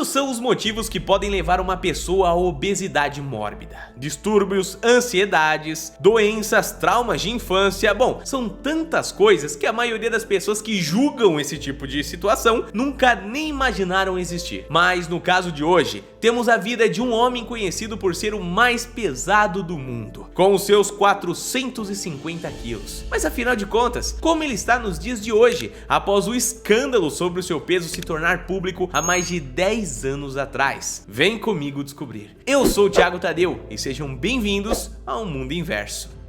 são os motivos que podem levar uma pessoa à obesidade mórbida? Distúrbios, ansiedades, doenças, traumas de infância. Bom, são tantas coisas que a maioria das pessoas que julgam esse tipo de situação nunca nem imaginaram existir. Mas no caso de hoje, temos a vida de um homem conhecido por ser o mais pesado do mundo, com os seus 450 quilos. Mas afinal de contas, como ele está nos dias de hoje, após o escândalo sobre o seu peso se tornar público há mais de 10 anos atrás? Vem comigo descobrir. Eu sou o Thiago Tadeu e sejam bem-vindos ao Mundo Inverso.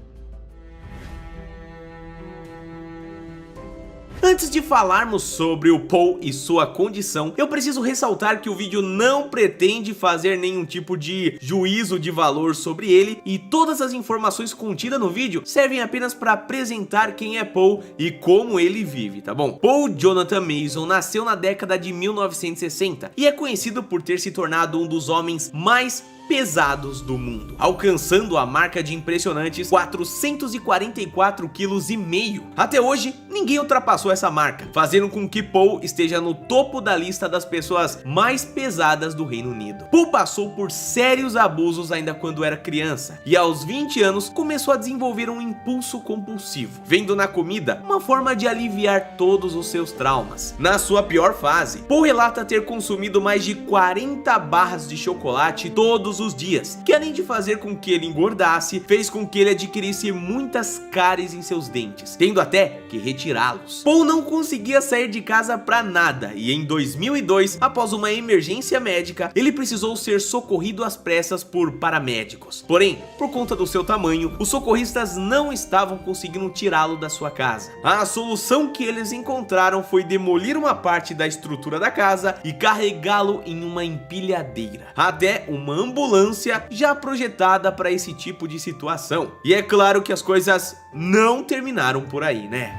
Antes de falarmos sobre o Paul e sua condição, eu preciso ressaltar que o vídeo não pretende fazer nenhum tipo de juízo de valor sobre ele, e todas as informações contidas no vídeo servem apenas para apresentar quem é Paul e como ele vive, tá bom? Paul Jonathan Mason nasceu na década de 1960 e é conhecido por ter se tornado um dos homens mais pesados do mundo, alcançando a marca de impressionantes 444,5 kg. Até hoje, ninguém ultrapassou essa marca, fazendo com que Paul esteja no topo da lista das pessoas mais pesadas do Reino Unido. Paul passou por sérios abusos ainda quando era criança, e aos 20 anos começou a desenvolver um impulso compulsivo, vendo na comida uma forma de aliviar todos os seus traumas. Na sua pior fase, Paul relata ter consumido mais de 40 barras de chocolate todos os dias, que além de fazer com que ele engordasse, fez com que ele adquirisse muitas cáries em seus dentes, tendo até que retirá-los. Paul não conseguia sair de casa pra nada, e em 2002, após uma emergência médica, ele precisou ser socorrido às pressas por paramédicos. Porém, por conta do seu tamanho, os socorristas não estavam conseguindo tirá-lo da sua casa. A solução que eles encontraram foi demolir uma parte da estrutura da casa e carregá-lo em uma empilhadeira, até uma ambulância já projetada para esse tipo de situação. E é claro que as coisas não terminaram por aí, né?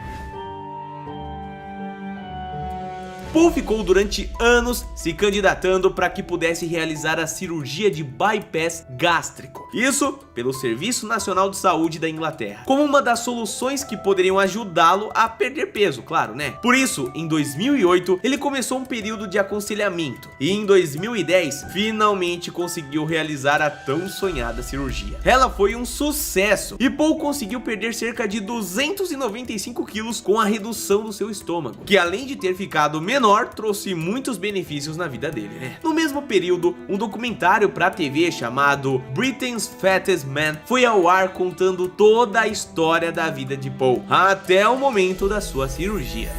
Paul ficou durante anos se candidatando para que pudesse realizar a cirurgia de bypass gástrico, isso pelo Serviço Nacional de Saúde da Inglaterra, como uma das soluções que poderiam ajudá-lo a perder peso, claro, né? Por isso, em 2008, ele começou um período de aconselhamento, e em 2010, finalmente conseguiu realizar a tão sonhada cirurgia. Ela foi um sucesso, e Paul conseguiu perder cerca de 295 quilos com a redução do seu estômago, que além de ter ficado menor, trouxe muitos benefícios na vida dele, né? No mesmo período, um documentário pra TV chamado Britain's Fattest Man foi ao ar contando toda a história da vida de Paul, até o momento da sua cirurgia.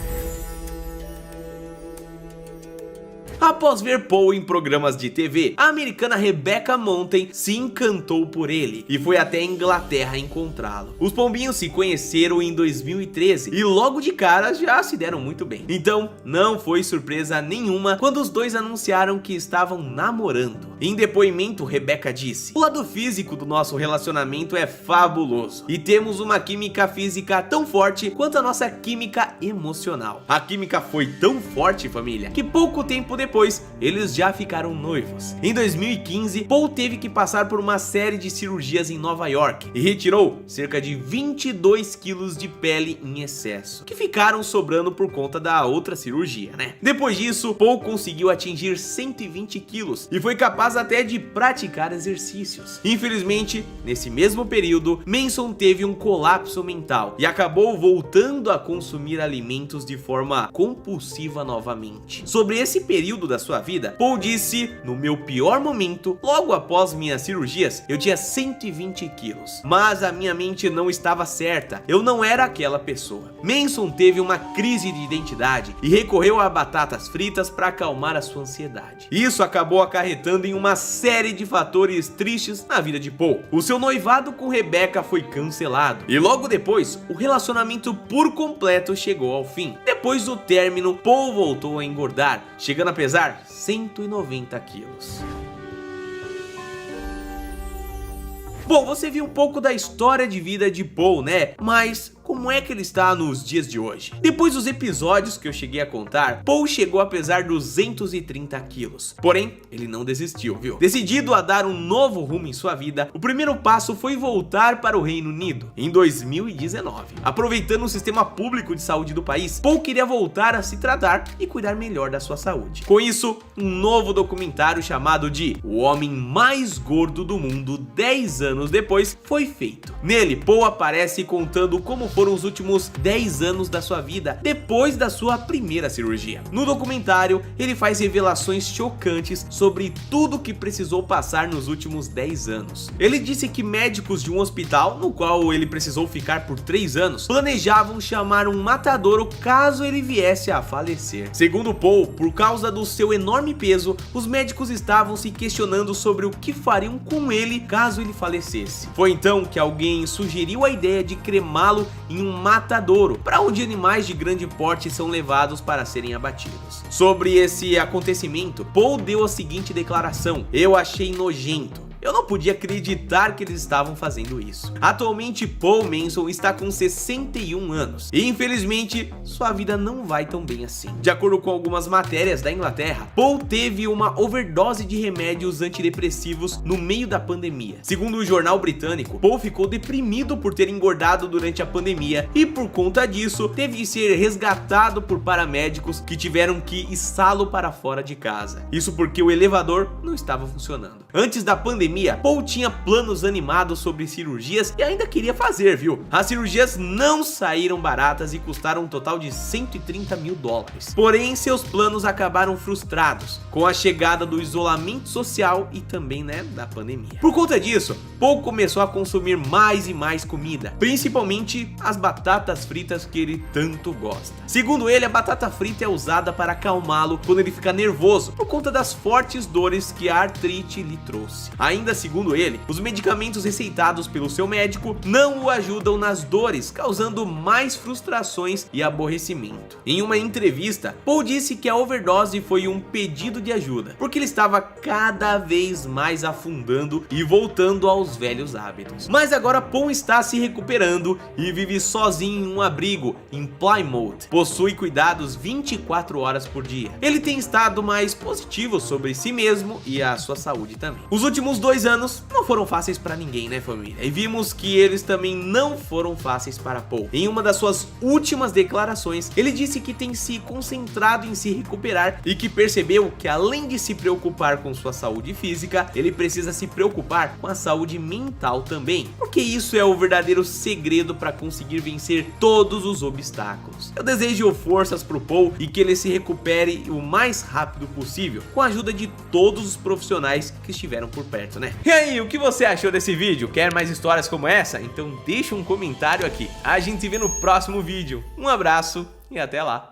Após ver Paul em programas de TV, a americana Rebecca Mountain se encantou por ele e foi até a Inglaterra encontrá-lo. Os pombinhos se conheceram em 2013 e logo de cara já se deram muito bem. Então não foi surpresa nenhuma quando os dois anunciaram que estavam namorando. Em depoimento, Rebecca disse: "O lado físico do nosso relacionamento é fabuloso e temos uma química física tão forte quanto a nossa química emocional." A química foi tão forte, família, que pouco tempo depois eles já ficaram noivos. Em 2015, Paul teve que passar por uma série de cirurgias em Nova York e retirou cerca de 22 quilos de pele em excesso, que ficaram sobrando por conta da outra cirurgia, né? Depois disso, Paul conseguiu atingir 120 quilos e foi capaz até de praticar exercícios. Infelizmente, nesse mesmo período, Manson teve um colapso mental e acabou voltando a consumir alimentos de forma compulsiva novamente. Sobre esse período da sua vida, Paul disse: "No meu pior momento, logo após minhas cirurgias, eu tinha 120 quilos, mas a minha mente não estava certa, eu não era aquela pessoa." Manson teve uma crise de identidade e recorreu a batatas fritas para acalmar a sua ansiedade. Isso acabou acarretando em uma série de fatores tristes na vida de Paul. O seu noivado com Rebecca foi cancelado e logo depois, o relacionamento por completo chegou ao fim. Depois do término, Paul voltou a engordar, chegando a pesar 190 quilos. Bom, você viu um pouco da história de vida de Paul, né? Mas como é que ele está nos dias de hoje. Depois dos episódios que eu cheguei a contar, Paul chegou a pesar 230 quilos. Porém, ele não desistiu, viu? Decidido a dar um novo rumo em sua vida, o primeiro passo foi voltar para o Reino Unido em 2019. Aproveitando o sistema público de saúde do país, Paul queria voltar a se tratar e cuidar melhor da sua saúde. Com isso, um novo documentário chamado de O Homem Mais Gordo do Mundo 10 anos depois foi feito. Nele, Paul aparece contando como foram os últimos 10 anos da sua vida depois da sua primeira cirurgia. No documentário, ele faz revelações chocantes sobre tudo que precisou passar nos últimos 10 anos. Ele disse que médicos de um hospital, no qual ele precisou ficar por 3 anos, planejavam chamar um matadouro caso ele viesse a falecer. Segundo Paul, por causa do seu enorme peso, os médicos estavam se questionando sobre o que fariam com ele caso ele falecesse. Foi então que alguém sugeriu a ideia de cremá-lo em um matadouro, para onde animais de grande porte são levados para serem abatidos. Sobre esse acontecimento, Paul deu a seguinte declaração: "Eu achei nojento. Eu não podia acreditar que eles estavam fazendo isso." Atualmente, Paul Manson está com 61 anos e infelizmente sua vida não vai tão bem assim. De acordo com algumas matérias da Inglaterra, Paul teve uma overdose de remédios antidepressivos no meio da pandemia. Segundo o jornal britânico, Paul ficou deprimido por ter engordado durante a pandemia e por conta disso teve que ser resgatado por paramédicos que tiveram que içá-lo para fora de casa. Isso porque o elevador não estava funcionando. Antes da pandemia, Paul tinha planos animados sobre cirurgias e ainda queria fazer, viu? As cirurgias não saíram baratas e custaram um total de 130 mil dólares. Porém, seus planos acabaram frustrados com a chegada do isolamento social e também, da pandemia. Por conta disso, Paul começou a consumir mais e mais comida, principalmente as batatas fritas que ele tanto gosta. Segundo ele, a batata frita é usada para acalmá-lo quando ele fica nervoso por conta das fortes dores que a artrite lhe trouxe. Ainda segundo ele, os medicamentos receitados pelo seu médico não o ajudam nas dores, causando mais frustrações e aborrecimento. Em uma entrevista, Paul disse que a overdose foi um pedido de ajuda, porque ele estava cada vez mais afundando e voltando aos velhos hábitos. Mas agora Paul está se recuperando e vive sozinho em um abrigo em Plymouth. Possui cuidados 24 horas por dia. Ele tem estado mais positivo sobre si mesmo e a sua saúde também. Os últimos 2 anos não foram fáceis para ninguém, família? E vimos que eles também não foram fáceis para Paul. Em uma das suas últimas declarações, ele disse que tem se concentrado em se recuperar e que percebeu que além de se preocupar com sua saúde física, ele precisa se preocupar com a saúde mental também, porque isso é o verdadeiro segredo para conseguir vencer todos os obstáculos. Eu desejo forças pro Paul e que ele se recupere o mais rápido possível, com a ajuda de todos os profissionais que estiveram por perto, E aí, o que você achou desse vídeo? Quer mais histórias como essa? Então deixa um comentário aqui. A gente se vê no próximo vídeo. Um abraço e até lá.